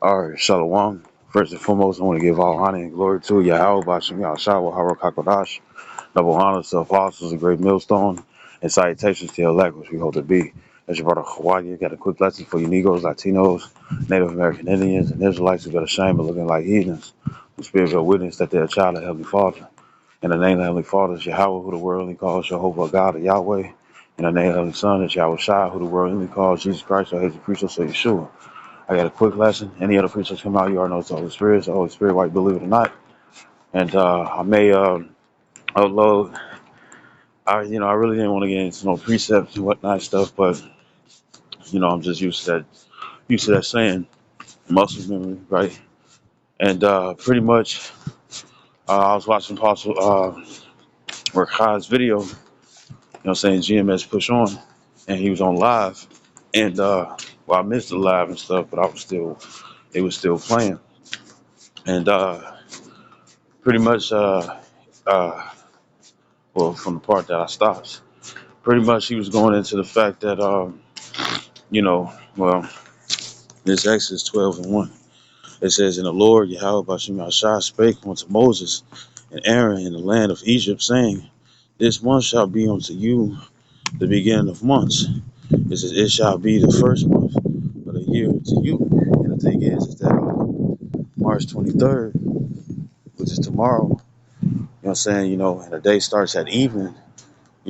All right, Shalom. First and foremost, I want to give all honor and glory to Yahweh, Bashem Yahshua, Harakakadash, double honor to apostles, a great millstone, and salutations to your elect, which we hold to be. As your brother Hawaii, got a quick lesson for you Negroes, Latinos, Native American Indians, and Israelites who got ashamed of looking like heathens, who spirit bear witness that they're a child of Heavenly Father. In the name of Heavenly Father is Yahweh, who the world only calls Jehovah God or Yahweh. In the name of Heavenly Son is Yahweh Shai, who the world only calls Jesus Christ or His Priest or Yeshua. I got a quick lesson. Any other preachers come out, you already know it's the Holy Spirit. It's the Holy Spirit, whether you believe it or not. And I may upload. I really didn't want to get into no precepts and whatnot stuff, but I'm just used to that saying, muscle memory, right? And pretty much, I was watching Apostle Rakai's video. Saying GMS push on, and he was on live, and I missed the live and stuff, but it was still playing, and pretty much. Uh, well, from the part that I stopped. Pretty much he was going into the fact that, well, this Exodus 12 and 1. It says, "And the Lord, Yahweh Bashem Yahshua, spake unto Moses and Aaron in the land of Egypt, saying, This month shall be unto you the beginning of months. It says, It shall be the first month of the year to you." And the thing is that March 23rd, which is tomorrow, and the day starts at evening,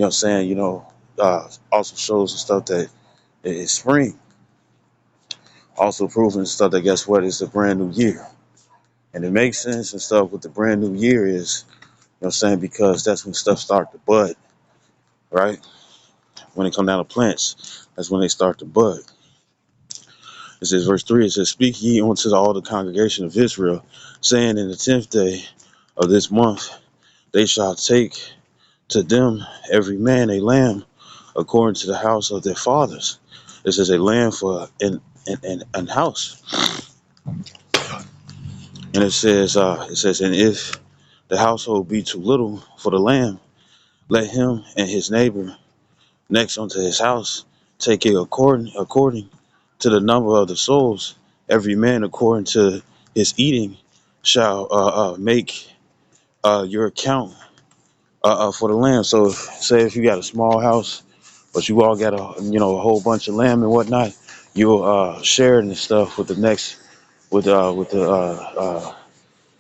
also shows and stuff that it's spring. Also proving stuff that guess what is a brand new year. And it makes sense and stuff with the brand new year is, because that's when stuff start to bud, right? When it come down to plants, that's when they start to bud. It says verse 3, it says, "Speak ye unto all the congregation of Israel, saying, In the 10th day of this month they shall take to them every man a lamb according to the house of their fathers." This is a lamb for an house. And it says, "And if the household be too little for the lamb, let him and his neighbor next unto his house take it according to the number of the souls. Every man according to his eating shall make your account for the lamb." So, say if you got a small house, but you all got a whole bunch of lamb and whatnot, you'll share it and stuff with the next with the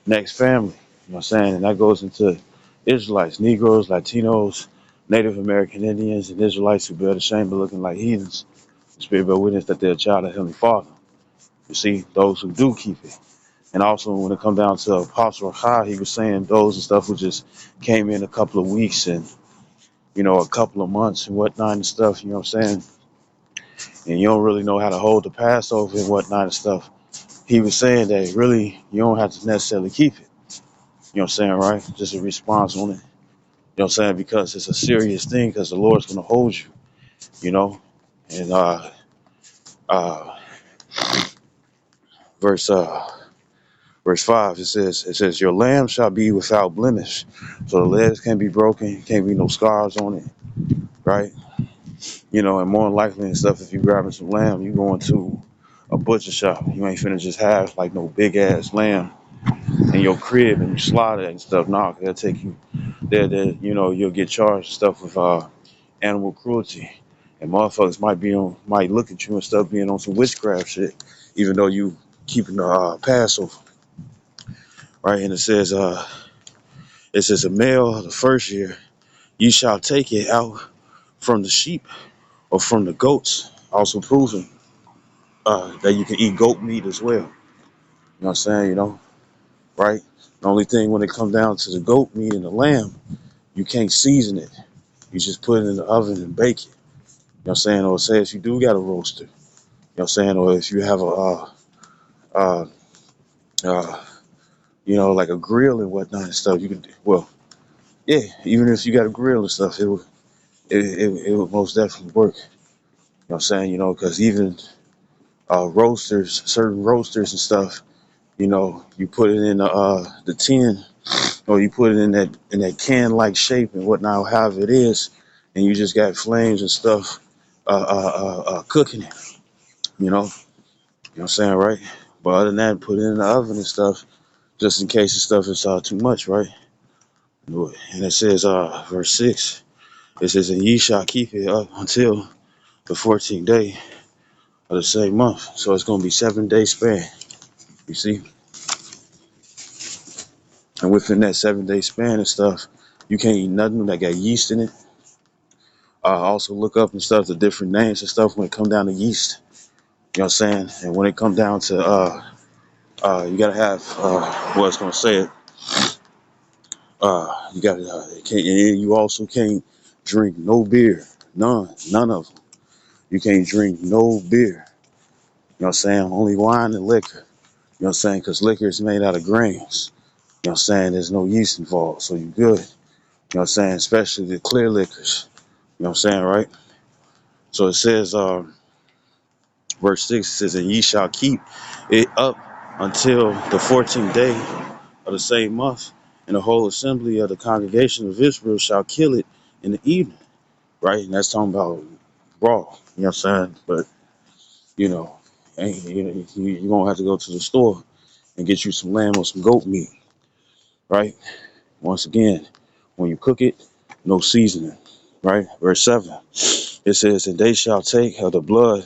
next family. You know what I'm saying? And that goes into Israelites, Negroes, Latinos, Native American Indians, and Israelites who bear the shame of looking like heathens. The Spirit bear witness that they're a child of Heavenly Father. You see, those who do keep it. And also when it comes down to Apostle Achai, he was saying those and stuff who just came in a couple of weeks and, a couple of months and whatnot and stuff, you know what I'm saying? And you don't really know how to hold the Passover and whatnot and stuff. He was saying that really you don't have to necessarily keep it. You know what I'm saying, right? Just a response on it. You know what I'm saying? Because it's a serious thing because the Lord's going to hold you, you know? And uh, verse verse 5, it says, "Your lamb shall be without blemish." So the legs can't be broken, can't be no scars on it, right? And more than likely and stuff, if you grabbing some lamb, you going to a butcher shop. You ain't finna just have like no big ass lamb in your crib and you slaughter it and stuff. Nah, they'll take you there, you'll get charged and stuff with animal cruelty. And motherfuckers might look at you and stuff being on some witchcraft shit, even though you keeping the Passover, right? And it says a male of the first year, you shall take it out from the sheep or from the goats, also proving that you can eat goat meat as well. You know what I'm saying? Right? The only thing when it comes down to the goat meat and the lamb, you can't season it. You just put it in the oven and bake it. You know what I'm saying? Or say if you do got a roaster, you know what I'm saying? Or if you have uh, uh, like a grill and whatnot and stuff, you can, well, yeah, even if you got a grill and stuff, it would most definitely work. You know what I'm saying? Because even certain roasters and stuff, you put it in the tin, or you put it in that can-like shape and whatnot, however it is, and you just got flames and stuff cooking it. You know what I'm saying, right? But other than that, put it in the oven and stuff, just in case the stuff is too much, right? And it says, verse 6, it says, and ye shall keep it up until the 14th day of the same month. So it's going to be 7 day span, you see? And within that 7 day span and stuff, you can't eat nothing that got yeast in it. Also look up and stuff, the different names and stuff when it come down to yeast. You know what I'm saying? And when it come down to, you got to have, what's going to say it, you got to, and you also can't drink no beer. None of them. You can't drink no beer. You know what I'm saying? Only wine and liquor. You know what I'm saying? Because liquor is made out of grains. You know what I'm saying? There's no yeast involved, so you good. You know what I'm saying? Especially the clear liquors. You know what I'm saying, right? So it says, verse 6, it says, and ye shall keep it up until the 14th day of the same month, and the whole assembly of the congregation of Israel shall kill it in the evening, right? And that's talking about raw. You know what I'm saying? But, you know, you're going to have to go to the store and get you some lamb or some goat meat, right? Once again, when you cook it, no seasoning, right? Verse 7, it says, and they shall take of the blood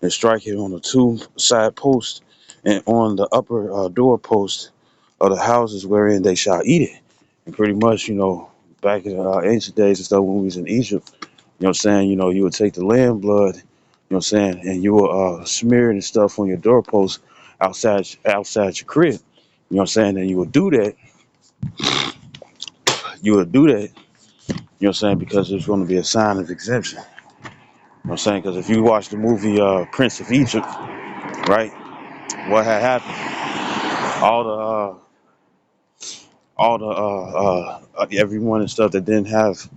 and strike it on the two side posts and on the upper door post of the houses wherein they shall eat it. And pretty much, back in ancient days and stuff when we was in Egypt, you know what I'm saying, you would take the lamb blood, you know what I'm saying, and you would smear it and stuff on your doorpost outside your crib. You know what I'm saying? And you would do that, you know what I'm saying, because it's going to be a sign of exemption. You know what I'm saying? Because if you watch the movie Prince of Egypt, right, what had happened? All the everyone and stuff that didn't have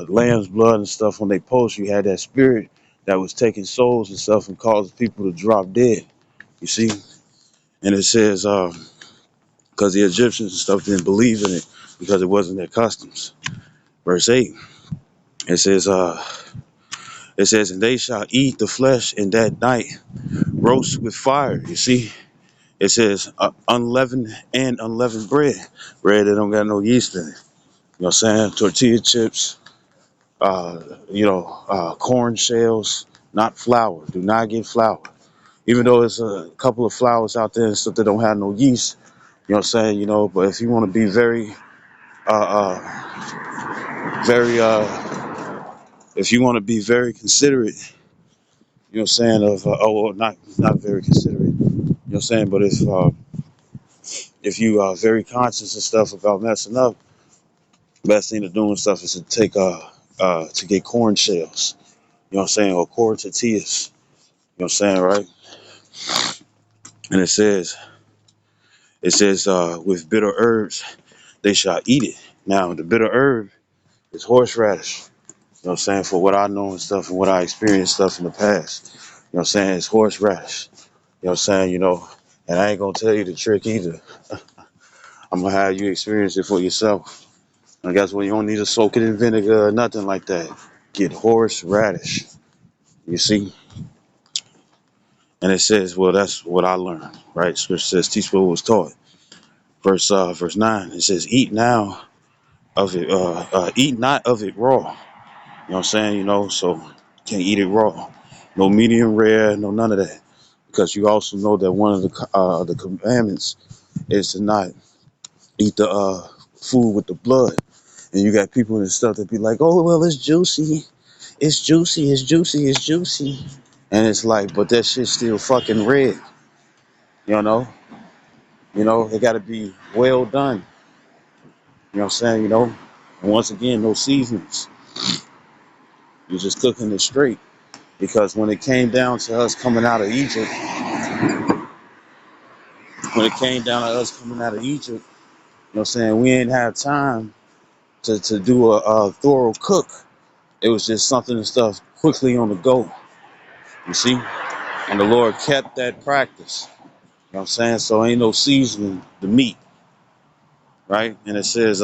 lamb's blood and stuff on their post, you had that spirit that was taking souls and stuff and causing people to drop dead. You see, and it says because the Egyptians and stuff didn't believe in it because it wasn't their customs. Verse 8, it says and they shall eat the flesh in that night, roast with fire. You see, it says unleavened and unleavened bread that don't got no yeast in it. You know what I'm saying? Tortilla chips, corn shells, not flour. Do not get flour. Even though there's a couple of flours out there and stuff that don't have no yeast, you know what I'm saying? But if you want to be very, if you want to be very considerate, you know what I'm saying, not very considerate, you know what I'm saying, but if you are very conscious and stuff about messing up, best thing to do and stuff is to to get corn shells, you know what I'm saying, or corn tortillas, you know what I'm saying, right? And it says, with bitter herbs they shall eat it. Now, the bitter herb is horseradish. You know what I'm saying? For what I know and stuff and what I experienced stuff in the past. You know what I'm saying? It's horseradish. You know what I'm saying? And I ain't going to tell you the trick either. I'm going to have you experience it for yourself. And guess what? You don't need to soak it in vinegar or nothing like that. Get horseradish. You see? And it says, well, that's what I learned, right? Scripture says, teach what was taught. Verse 9, it says, eat now of it, eat not of it raw. You know what I'm saying? So can't eat it raw. No medium rare, no none of that. Because you also know that one of the commandments is to not eat the food with the blood. And you got people and stuff that be like, oh well, it's juicy, it's juicy, it's juicy, it's juicy. And it's like, but that shit's still fucking red. You know? It gotta be well done. You know what I'm saying? And once again, no seasonings. You're just cooking it straight. Because when it came down to us coming out of Egypt, you know what I'm saying, we ain't have time to do a thorough cook. It was just something and stuff quickly on the go, you see? And the Lord kept that practice. You know what I'm saying? So ain't no seasoning the meat, right? And it says,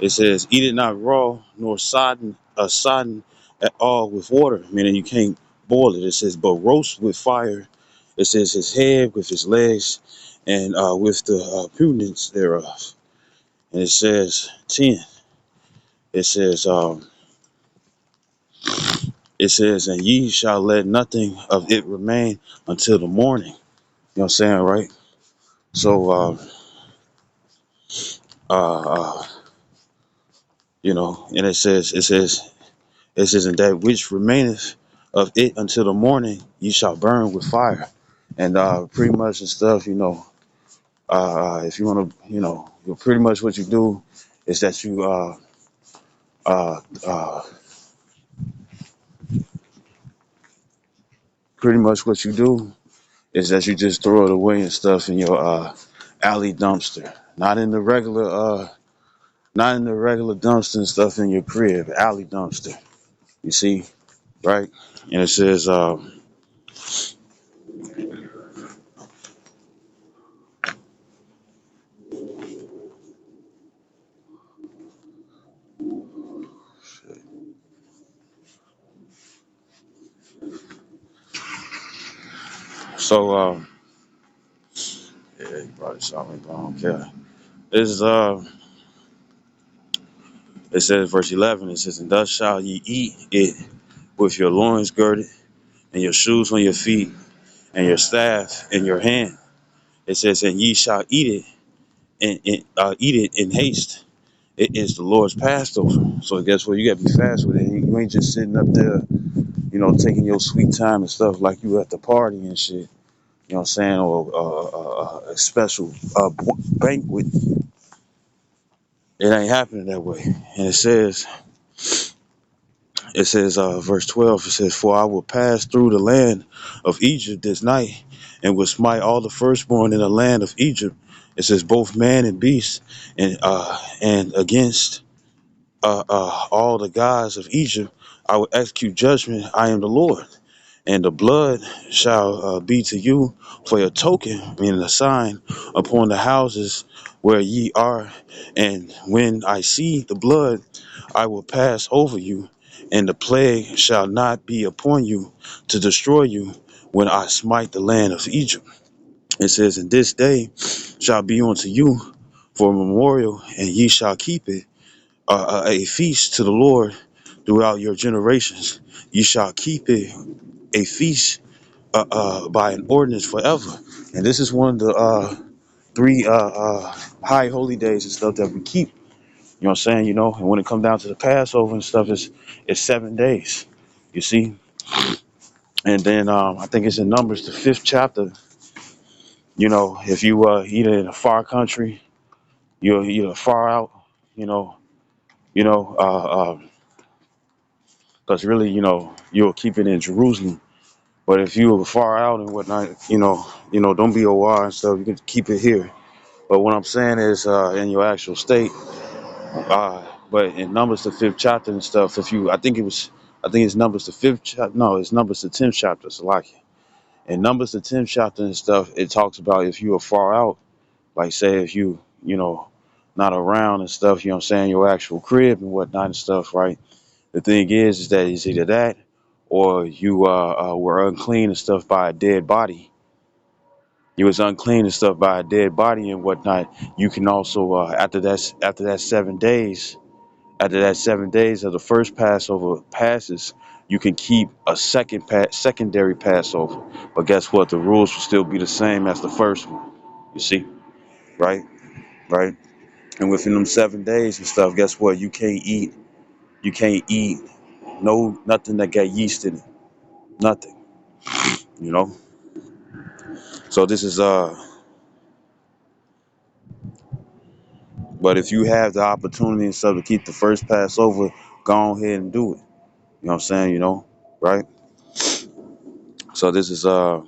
eat it not raw, nor sodden at all with water, meaning you can't boil it. It says, but roast with fire. It says his head with his legs and with the pudence thereof. And it says 10. It says, and ye shall let nothing of it remain until the morning. You know what I'm saying, right? So, uh, uh, and and that which remaineth of it until the morning, ye shall burn with fire. And pretty much and stuff, if you want to, pretty much what you do is that you, uh, uh, pretty much what you do is that you just throw it away and stuff in your alley dumpster, not in the regular dumpster and stuff in your crib, alley dumpster. You see, right? And it says, so, yeah, you probably saw me, but I don't care. This is, it says, verse 11, it says, and thus shall ye eat it with your loins girded, and your shoes on your feet, and your staff in your hand. It says, and ye shall eat it, and eat it in haste. It is the Lord's Passover. So guess what? You got to be fast with it. You ain't just sitting up there, taking your sweet time and stuff like you at the party and shit. You know what I'm saying? Or a special banquet. It ain't happening that way. And verse 12, it says, for I will pass through the land of Egypt this night, and will smite all the firstborn in the land of Egypt. It says, both man and beast, and against all the gods of Egypt, I will execute judgment. I am the Lord. And the blood shall be to you for a token, meaning a sign, upon the houses where ye are. And when I see the blood, I will pass over you, and the plague shall not be upon you to destroy you when I smite the land of Egypt. It says, and this day shall be unto you for a memorial, and ye shall keep it a feast to the Lord throughout your generations. Ye shall keep it a feast by an ordinance forever. And this is one of the three high holy days and stuff that we keep. You know what I'm saying? And when it comes down to the Passover and stuff, it's 7 days. You see? And then I think it's in Numbers, the 5th chapter. If you either in a far country, you're either far out, you know, you know, because really, you'll keep it in Jerusalem. But if you were far out and whatnot, don't be a wild and stuff. You can keep it here. But what I'm saying is, in your actual state, but in Numbers the 5th chapter and stuff, I think it's Numbers the 5th chapter. No, it's Numbers the 10th chapter. So like, in Numbers the 10th chapter and stuff, it talks about if you are far out, like say if not around and stuff, you know what I'm saying, your actual crib and whatnot and stuff, right? The thing is that it's either that or you were unclean and stuff by a dead body. You was unclean and stuff by a dead body and whatnot. You can also after that 7 days, after that 7 days of the first Passover passes, you can keep a secondary Passover. But guess what? The rules will still be the same as the first one. You see, right, right. And within them 7 days and stuff, guess what? You can't eat. You can't eat nothing that got yeast in it. Nothing. You know. So this is But if you have the opportunity and stuff to keep the first Passover, go ahead and do it. You know what I'm saying? Right? So this is uh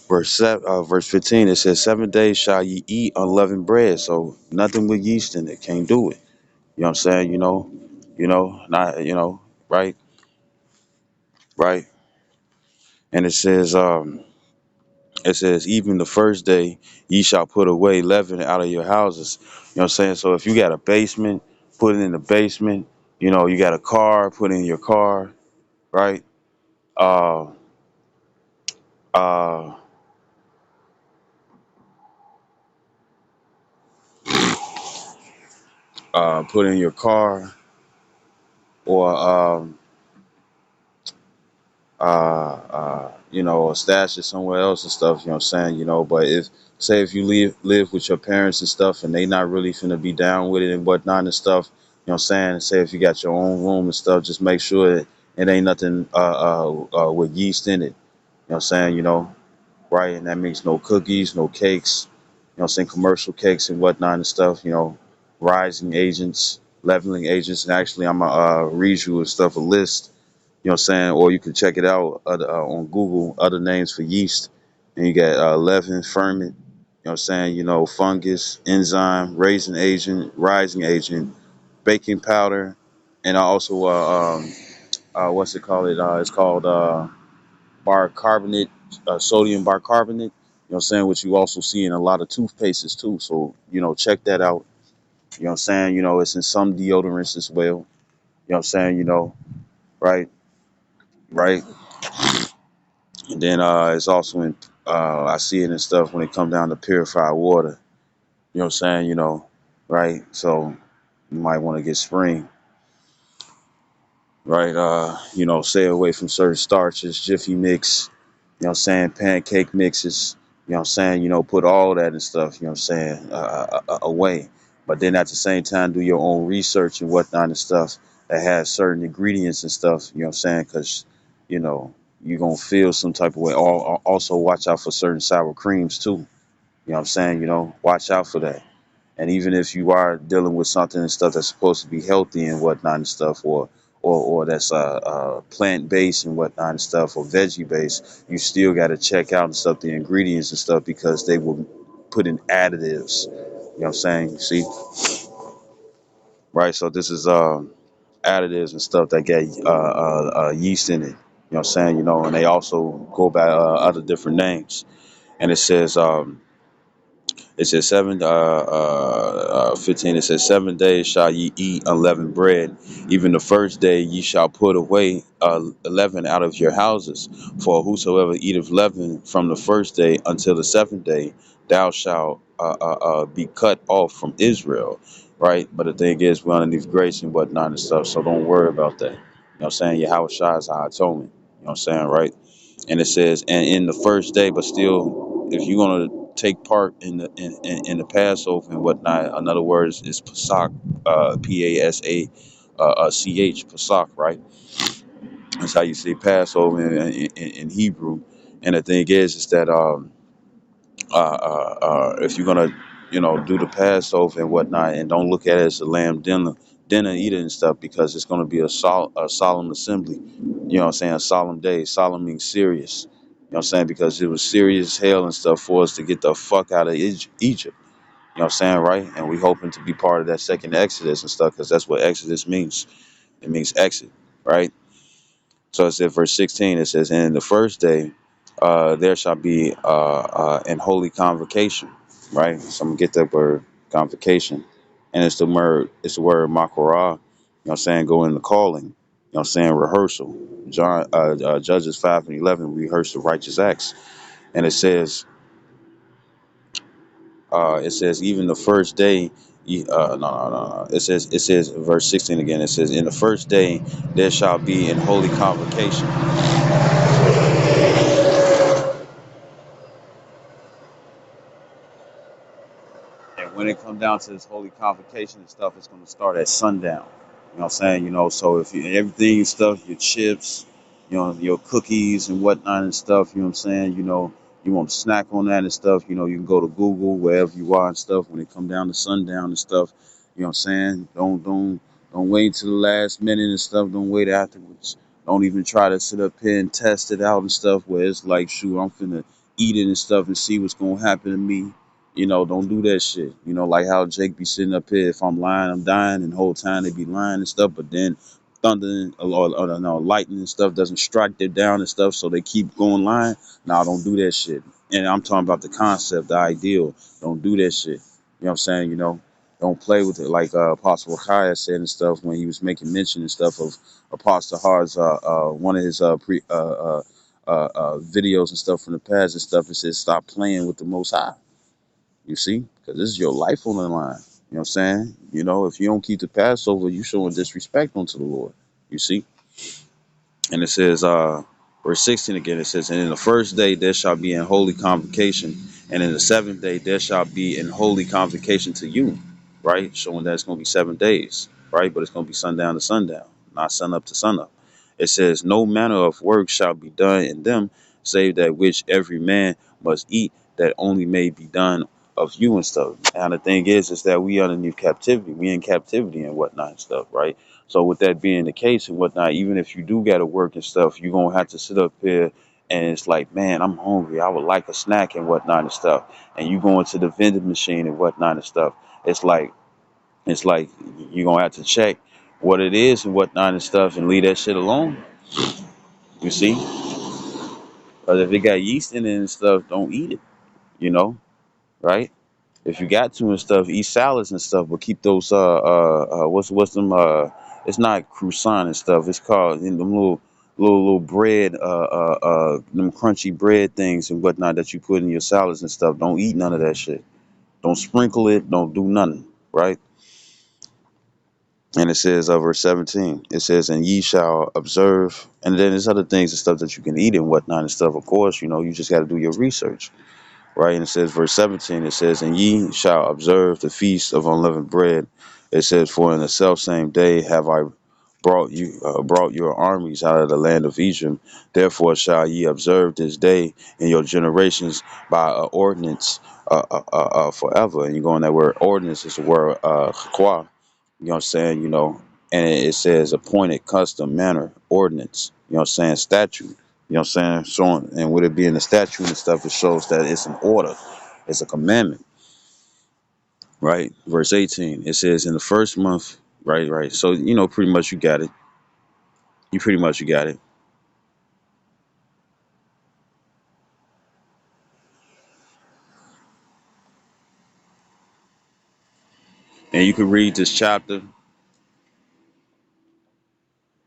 verse 15. It says, 7 days shall ye eat unleavened bread. So nothing with yeast in it. Can't do it. You know what I'm saying? Not right, right. And it says, even the first day ye shall put away leaven out of your houses. You know what I'm saying? So if you got a basement put it in the basement. You got a car, put it in your car, right? Uh, uh, put it in your car, or or stash it somewhere else and stuff. You know what I'm saying? But if you live with your parents and stuff, and they not really finna be down with it and whatnot and stuff. You know what I'm saying? Say if you got your own room and stuff, just make sure that it ain't nothing with yeast in it. You know what I'm saying? Right? And that means no cookies, no cakes, saying, commercial cakes and whatnot and stuff, rising agents, leveling agents. And actually, I'm going to read you and stuff a list, saying, or you can check it out on Google, other names for yeast. And you got leaven, ferment, saying, fungus, enzyme, raising agent, rising agent, baking powder, and also, what's it called? It's called bicarbonate, sodium bicarbonate. You know what I'm saying? Which you also see in a lot of toothpastes too. So, check that out. You know what I'm saying? It's in some deodorants as well. You know what I'm saying? Right, right. And then it's also in, I see it and stuff when it come down to purified water. You know what I'm saying? Right. So you might want to get spring. Right? Stay away from certain starches, Jiffy mix, pancake mixes, put all that and stuff, away. But then at the same time, do your own research and whatnot and stuff that has certain ingredients and stuff, because, you know, you're going to feel some type of way. Also, watch out for certain sour creams too. Watch out for that. And even if you are dealing with something and stuff that's supposed to be healthy and whatnot and stuff, or that's plant based and whatnot and stuff, or veggie based, you still got to check out and stuff the ingredients and stuff because they will put in additives. You know what I'm saying? See, right? So this is additives and stuff that get yeast in it. You know what I'm saying? And they also go by other different names. And it says 15. It says 7 days shall ye eat unleavened bread. Even the first day ye shall put away leaven out of your houses. For whosoever eateth leaven from the first day until the seventh day, thou shalt be cut off from Israel. Right? But the thing is, we're underneath grace and whatnot and stuff. So don't worry about that. You know what I'm saying? Yahweh Shai is our atonement. You know what I'm saying? Right? And it says, and in the first day, but still, if you're gonna take part in the Passover and whatnot, in other words, it's Pasach, Pasach, Pasach, right? That's how you say Passover in Hebrew. And the thing is that if you're gonna, do the Passover and whatnot, and don't look at it as a lamb dinner eater and stuff, because it's gonna be a solemn assembly. You know what I'm saying? A solemn day. Solemn means serious. You know what I'm saying? Because it was serious hell and stuff for us to get the fuck out of Egypt. You know what I'm saying, right? And we hoping to be part of that second Exodus and stuff, because that's what Exodus means. It means exit, right? So it's in verse 16. It says, "And in the first day, there shall be an holy convocation," right? So I'm gonna get that word convocation, and it's the word makorah. You know what I'm saying? Go in the calling. You know what I'm saying? Rehearsal. Judges 5:11 rehearse the righteous acts, and it says even the first day. No. It says verse 16 again. It says, "In the first day there shall be an holy convocation." And when it comes down to this holy convocation and stuff, it's going to start at sundown. You know what I'm saying? So if you everything and stuff, your chips, your cookies and whatnot and stuff, you know what I'm saying? You want to snack on that and stuff, you can go to Google, wherever you are and stuff, when it come down to sundown and stuff, you know what I'm saying? Don't wait till the last minute and stuff. Don't wait afterwards. Don't even try to sit up here and test it out and stuff where it's like, shoot, I'm finna eat it and stuff and see what's gonna happen to me. Don't do that shit. Like how Jake be sitting up here. If I'm lying, I'm dying, and the whole time they be lying and stuff. But then thunder or no, lightning and stuff doesn't strike them down and stuff, so they keep going lying. Nah, don't do that shit. And I'm talking about the concept, the ideal. Don't do that shit. You know what I'm saying? Don't play with it, like Apostle Achias said and stuff when he was making mention and stuff of Apostle Hard's one of his videos and stuff from the past and stuff. It says stop playing with the Most High. You see, because this is your life on the line. You know what I'm saying? You know, if you don't keep the Passover, you showing disrespect unto the Lord. You see, and it says verse 16 again. It says, and in the first day there shall be an holy convocation, and in the seventh day there shall be an holy convocation to you. Right, showing that it's going to be 7 days. Right, but it's going to be sundown to sundown, not sun up to sun up. It says, no manner of work shall be done in them, save that which every man must eat, that only may be done of you and stuff. And the thing is that we underneath captivity. We in captivity and whatnot and stuff, right? So with that being the case and whatnot, even if you do got to work and stuff, you're gonna have to sit up here and it's like, man, I'm hungry. I would like a snack and whatnot and stuff. And you go into the vending machine and whatnot and stuff. It's like it's like you're gonna have to check what it is and whatnot and stuff and leave that shit alone. You see? Because if it got yeast in it and stuff, don't eat it, you know, right? If you got to and stuff, eat salads and stuff, but keep those what's them it's not croissant and stuff. It's called in them little bread them crunchy bread things and whatnot that you put in your salads and stuff. Don't eat none of that shit. Don't sprinkle it. Don't do nothing. Right? And it says verse 17. It says, and ye shall observe. And then there's other things and stuff that you can eat and whatnot and stuff. Of course, you know, you just got to do your research. Right, and it says verse 17, it says, and ye shall observe the feast of unleavened bread. It says, for in the self same day have I brought your armies out of the land of Egypt. Therefore shall ye observe this day in your generations by ordinance forever. And you go on that word ordinance is the word chakwa. You know what I'm saying? You know, and it says appointed, custom, manner, ordinance. You know what I'm saying? Statute. You know what I'm saying? Showing, and with it being a statute and stuff, it shows that it's an order, it's a commandment, right? Verse 18, it says in the first month, right, right. So you know, pretty much you got it. You pretty much you got it, and you can read this chapter.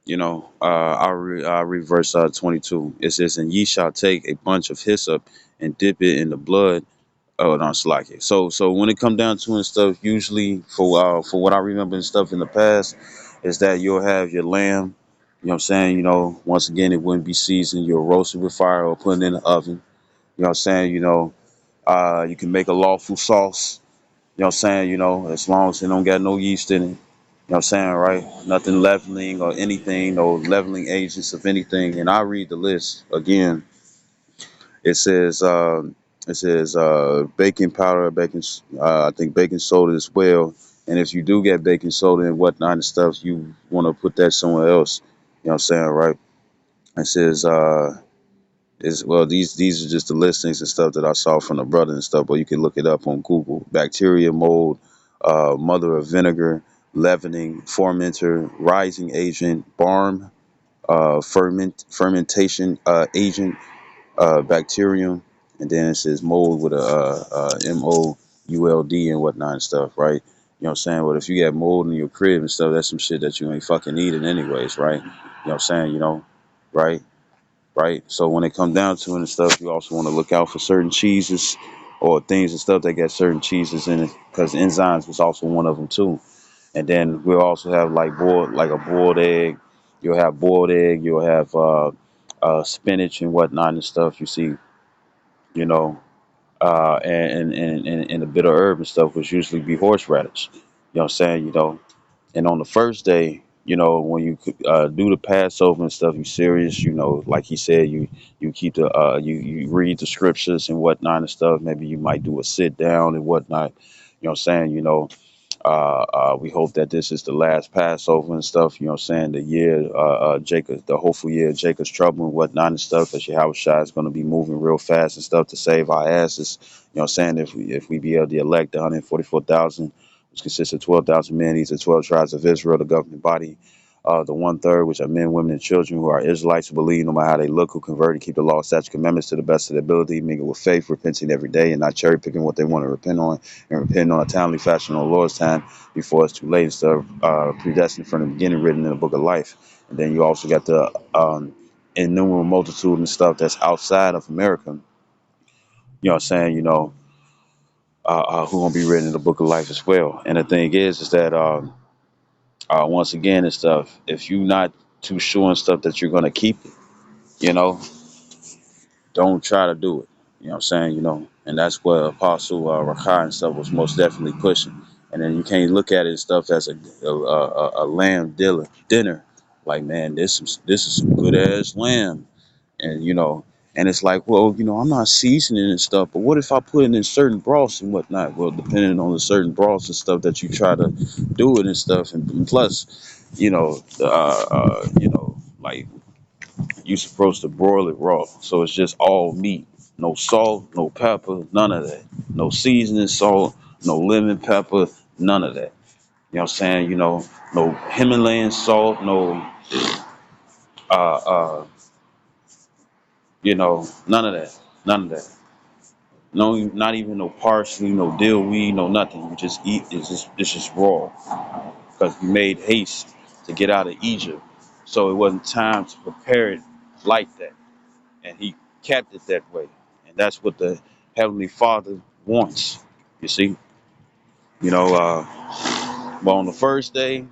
You know, I'll read verse 22. It says, and ye shall take a bunch of hyssop and dip it in the blood. Oh, no, it's like it. So when it come down to and stuff, usually for what I remember and stuff in the past, is that you'll have your lamb. You know what I'm saying? You know, once again, it wouldn't be seasoned. You'll roast it with fire or put it in the oven. You know what I'm saying? You know, you can make a lawful sauce. You know what I'm saying? You know, as long as it don't got no yeast in it. You know what I'm saying, right? Nothing leavening or anything, no leveling agents of anything. And I read the list again. It says baking powder, I think baking soda as well. And if you do get baking soda and whatnot and stuff, you want to put that somewhere else. You know what I'm saying, right? It says is well these are just the listings and stuff that I saw from the brother and stuff, but you can look it up on Google. Bacteria, mold, mother of vinegar, leavening, fermenter, rising agent, barm, fermentation agent, bacterium, and then it says mold with a mould and whatnot and stuff, right? You know what I'm saying? But if you got mold in your crib and stuff, that's some shit that you ain't fucking needing anyways, right? You know what I'm saying? You know, right? Right? So when it comes down to it and stuff, you also want to look out for certain cheeses or things and stuff that got certain cheeses in it, because enzymes was also one of them too. And then we'll also have like a boiled egg. You'll have boiled egg. You'll have spinach and whatnot and stuff. You see, you know, and a bit of herb and stuff, which usually be horseradish. You know what I'm saying? You know, and on the first day, you know, when you do the Passover and stuff, you serious. You know, like he said, you keep the you read the scriptures and whatnot and stuff. Maybe you might do a sit down and whatnot. You know what I'm saying? You know, we hope that this is the last Passover and stuff, you know what I'm saying? The year, Jacob, the hopeful year of Jacob's trouble and whatnot and stuff, because Yahushua is going to be moving real fast and stuff to save our asses. You know what I'm saying? If we be able to elect the 144,000, which consists of 12,000 men, these are 12 tribes of Israel, the governing body, The 1/3, which are men, women, and children who are Israelites who believe no matter how they look, who convert and keep the law, statute, commandments to the best of their ability, mingle with faith, repenting every day and not cherry picking what they want to repent on, and repent on a timely fashion on the Lord's time before it's too late, instead of predestined from the beginning, written in the book of life. And then you also got the innumerable multitude and stuff that's outside of America, you know what I'm saying, who gonna be written in the book of life as well. And the thing is that once again and stuff, if you're not too sure and stuff that you're gonna keep it, you know, don't try to do it. You know what I'm saying? And that's what Apostle Rakai and stuff was most definitely pushing. And then you can't look at it and stuff as a lamb dinner. Like, man, this is some good ass lamb. And and it's like, well, I'm not seasoning and stuff, but what if I put it in certain broths and whatnot? Well, depending on the certain broths and stuff that you try to do it and stuff, and plus, like, you supposed to broil it raw, so it's just all meat, no salt, no pepper, none of that, no seasoning, salt, no lemon pepper, none of that. You know what I'm saying? No Himalayan salt, no, uh, uh, none of that, none of that. No, not even no parsley, no dill weed, no nothing. You just eat. It's just raw because you made haste to get out of Egypt, so it wasn't time to prepare it like that. And he kept it that way. And that's what the Heavenly Father wants. You see, but on the first day,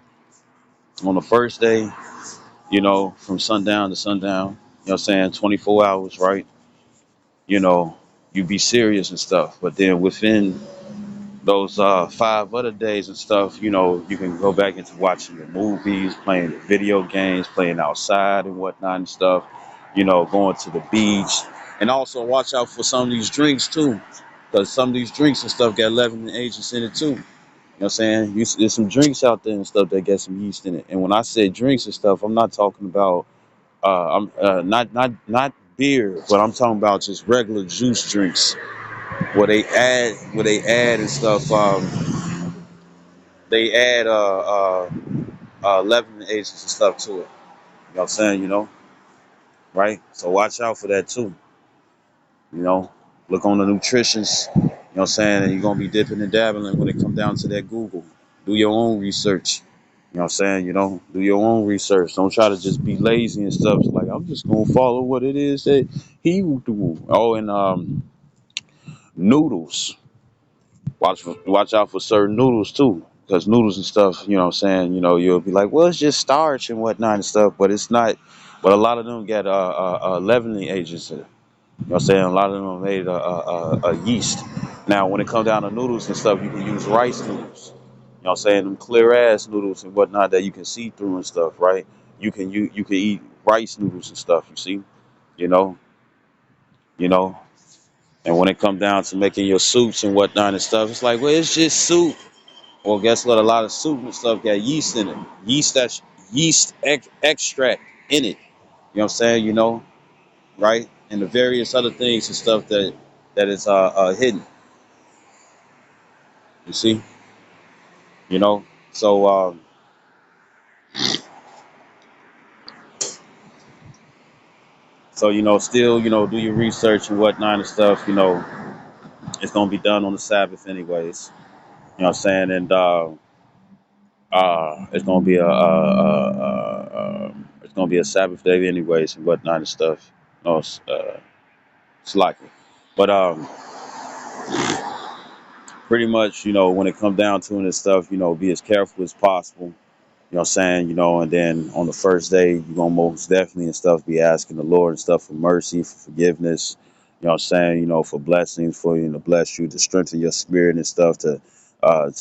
from sundown to sundown, you know what I'm saying, 24 hours, right? You know, you be serious and stuff. But then within those 5 other days and stuff, you can go back into watching your movies, playing the video games, playing outside and whatnot and stuff, going to the beach. And also watch out for some of these drinks too, because some of these drinks and stuff got leavening agents in it too. You know what I'm saying? There's some drinks out there and stuff that got some yeast in it. And when I say drinks and stuff, I'm not talking about I'm not beer, but I'm talking about just regular juice drinks where they add and stuff. They add leavening agents and stuff to it. You know what I'm saying? Right? So watch out for that too. You know, look on the nutritions. You know what I'm saying? And you're gonna be dipping and dabbling when it comes down to that Google. Do your own research. You know what I'm saying? Do your own research. Don't try to just be lazy and stuff. Like, I'm just gonna follow what it is that he will do. Oh, and noodles. Watch out for certain noodles too, because noodles and stuff, you know what I'm saying, you'll be like, well, it's just starch and whatnot and stuff, but it's not. But a lot of them get leavening agents in it. You know what I'm saying? A lot of them are made yeast. Now, when it comes down to noodles and stuff, you can use rice noodles. You know what I'm saying? Them clear ass noodles and whatnot that you can see through and stuff, right? You can eat rice noodles and stuff. You see, you know, you know. And when it comes down to making your soups and whatnot and stuff, it's like, well, it's just soup. Well, guess what? A lot of soup and stuff got yeast in it. Extract in it. You know what I'm saying? Right? And the various other things and stuff that is hidden. You see? You know. So still, do your research and whatnot and stuff. It's gonna be done on the Sabbath anyways. You know what I'm saying? And it's gonna be a Sabbath day anyways and whatnot and stuff. No, it's likely. But pretty much, when it comes down to it and stuff, be as careful as possible. You know what I'm saying? And then on the first day, you're gonna most definitely and stuff be asking the Lord and stuff for mercy, for forgiveness. You know what I'm saying? For blessings, for to bless you, to strengthen your spirit and stuff, to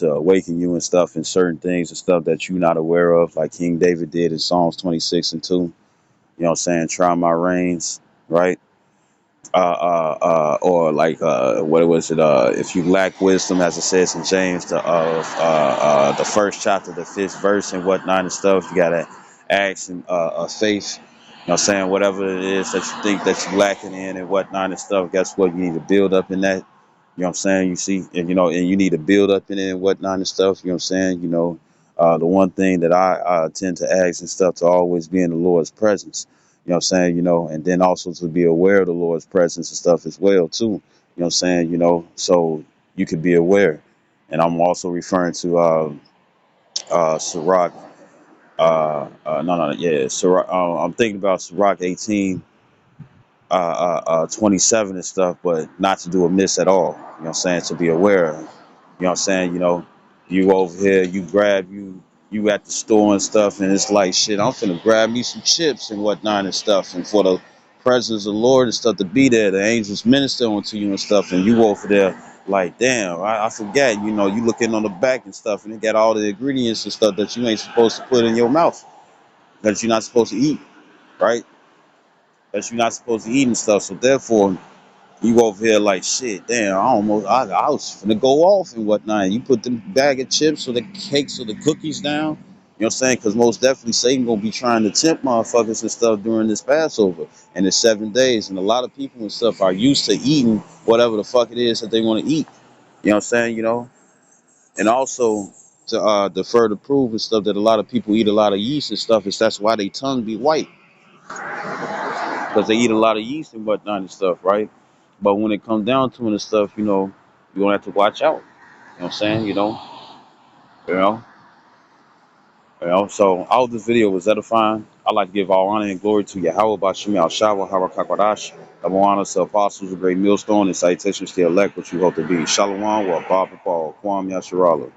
awaken you and stuff in certain things and stuff that you're not aware of, like King David did in Psalms 26:2. You know what I'm saying? Try my reins, right? Or like what was it? If you lack wisdom, as it says in James, the first chapter, the fifth verse, and whatnot and stuff, you gotta ask in faith. You know what I'm saying? Whatever it is that you think that you're lacking in and whatnot and stuff, guess what? You need to build up in that. You know what I'm saying? You see, and you need to build up in it and whatnot and stuff. You know what I'm saying? The one thing that I tend to ask and stuff to always be in the Lord's presence. You know what I'm saying? And then also to be aware of the Lord's presence and stuff as well too. You know what I'm saying? So you could be aware. And I'm also referring to Sirach. No, yeah, Sirach. I'm thinking about Sirach 18, 27 and stuff, but not to do amiss at all. You know what I'm saying? To be aware. You know what I'm saying? You over here, you at the store and stuff, and it's like shit, I'm finna grab me some chips and whatnot and stuff, and for the presence of the Lord and stuff to be there, the angels minister unto you and stuff, and you over there like, damn, I forget, you looking on the back and stuff, and it got all the ingredients and stuff that you ain't supposed to put in your mouth, that you're not supposed to eat, right? That you're not supposed to eat and stuff. So therefore, you over here like shit, damn, I was finna go off and whatnot. You put the bag of chips or the cakes or the cookies down. You know what I'm saying? Because most definitely Satan gonna be trying to tempt motherfuckers and stuff during this Passover and it's 7 days. And a lot of people and stuff are used to eating whatever the fuck it is that they want to eat. You know what I'm saying? And also to defer to prove and stuff that a lot of people eat a lot of yeast and stuff. That's why they tongue be white because they eat a lot of yeast and whatnot and stuff, right? But when it comes down to it and stuff, you're gonna have to watch out. You know what I'm saying? You know, So I hope this video was edifying. I'd like to give all honor and glory to Yahweh Bashim Al Shawa Harakakadash. Double honor to apostles, a great millstone, and citations to elect what you hope to be. Shalom, wa Baba Paul, Kwam Yasharala.